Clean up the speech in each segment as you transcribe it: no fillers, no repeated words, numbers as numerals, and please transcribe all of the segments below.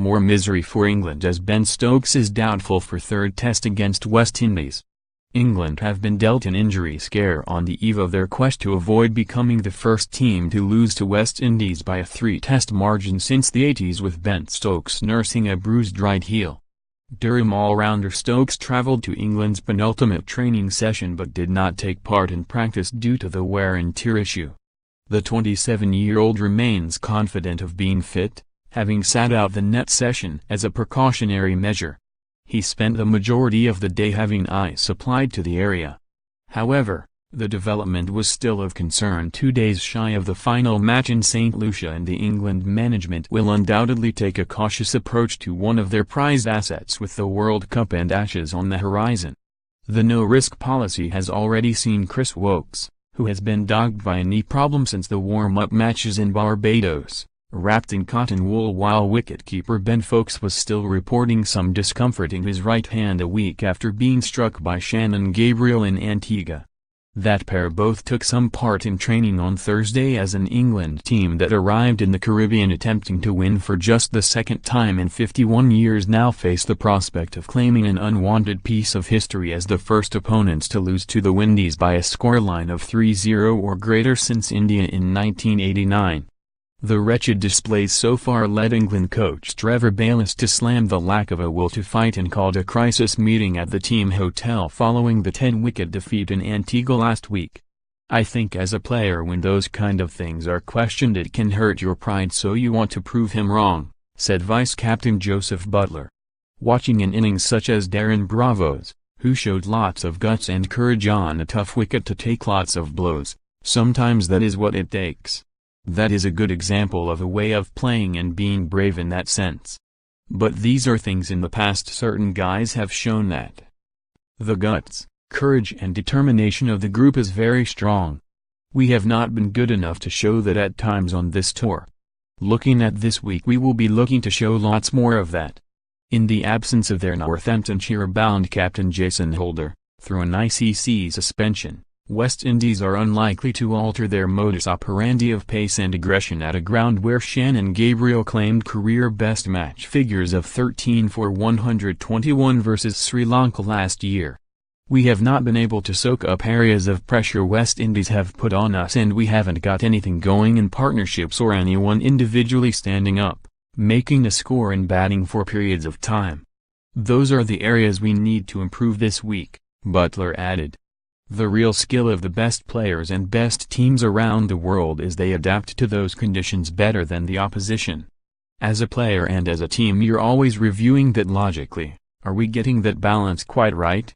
More misery for England as Ben Stokes is doubtful for third test against West Indies. England have been dealt an injury scare on the eve of their quest to avoid becoming the first team to lose to West Indies by a 3-test margin since the 80s, with Ben Stokes nursing a bruised right heel. Durham all-rounder Stokes travelled to England's penultimate training session but did not take part in practice due to the wear and tear issue. The 27-year-old remains confident of being fit, having sat out the net session as a precautionary measure. He spent the majority of the day having ice applied to the area. However, the development was still of concern 2 days shy of the final match in St Lucia, and the England management will undoubtedly take a cautious approach to one of their prized assets with the World Cup and Ashes on the horizon. The no-risk policy has already seen Chris Woakes, who has been dogged by a knee problem since the warm-up matches in Barbados, wrapped in cotton wool, while wicketkeeper Ben Foakes was still reporting some discomfort in his right hand a week after being struck by Shannon Gabriel in Antigua. That pair both took some part in training on Thursday as an England team that arrived in the Caribbean attempting to win for just the second time in 51 years now face the prospect of claiming an unwanted piece of history as the first opponents to lose to the Windies by a scoreline of 3-0 or greater since India in 1989. The wretched displays so far led England coach Trevor Bayliss to slam the lack of a will to fight and called a crisis meeting at the team hotel following the 10-wicket defeat in Antigua last week. "I think as a player when those kind of things are questioned it can hurt your pride, so you want to prove him wrong," said vice-captain Joseph Buttler. Watching an innings such as Darren Bravo's, who showed lots of guts and courage on a tough wicket to take lots of blows, sometimes that is what it takes. That is a good example of a way of playing and being brave in that sense. But these are things in the past. Certain guys have shown that the guts, courage and determination of the group is very strong. We have not been good enough to show that at times on this tour. Looking at this week, we will be looking to show lots more of that." In the absence of their Northamptonshire-bound captain Jason Holder, through an ICC suspension, West Indies are unlikely to alter their modus operandi of pace and aggression at a ground where Shannon Gabriel claimed career-best match figures of 13 for 121 versus Sri Lanka last year. "We have not been able to soak up areas of pressure West Indies have put on us, and we haven't got anything going in partnerships or anyone individually standing up, making a score and batting for periods of time. Those are the areas we need to improve this week," Buttler added. "The real skill of the best players and best teams around the world is they adapt to those conditions better than the opposition. As a player and as a team you're always reviewing that logically, are we getting that balance quite right?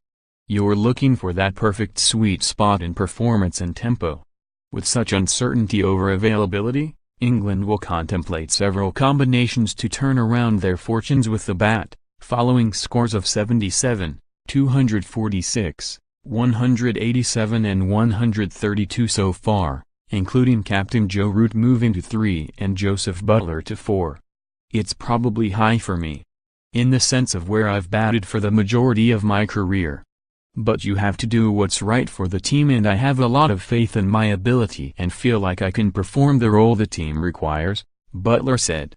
You're looking for that perfect sweet spot in performance and tempo. With such uncertainty over availability, England will contemplate several combinations to turn around their fortunes with the bat, following scores of 77, 246, 187 and 132 so far, including captain Joe Root moving to 3 and Joseph Buttler to 4. It's probably high for me, in the sense of where I've batted for the majority of my career. But you have to do what's right for the team, and I have a lot of faith in my ability and feel like I can perform the role the team requires," Buttler said.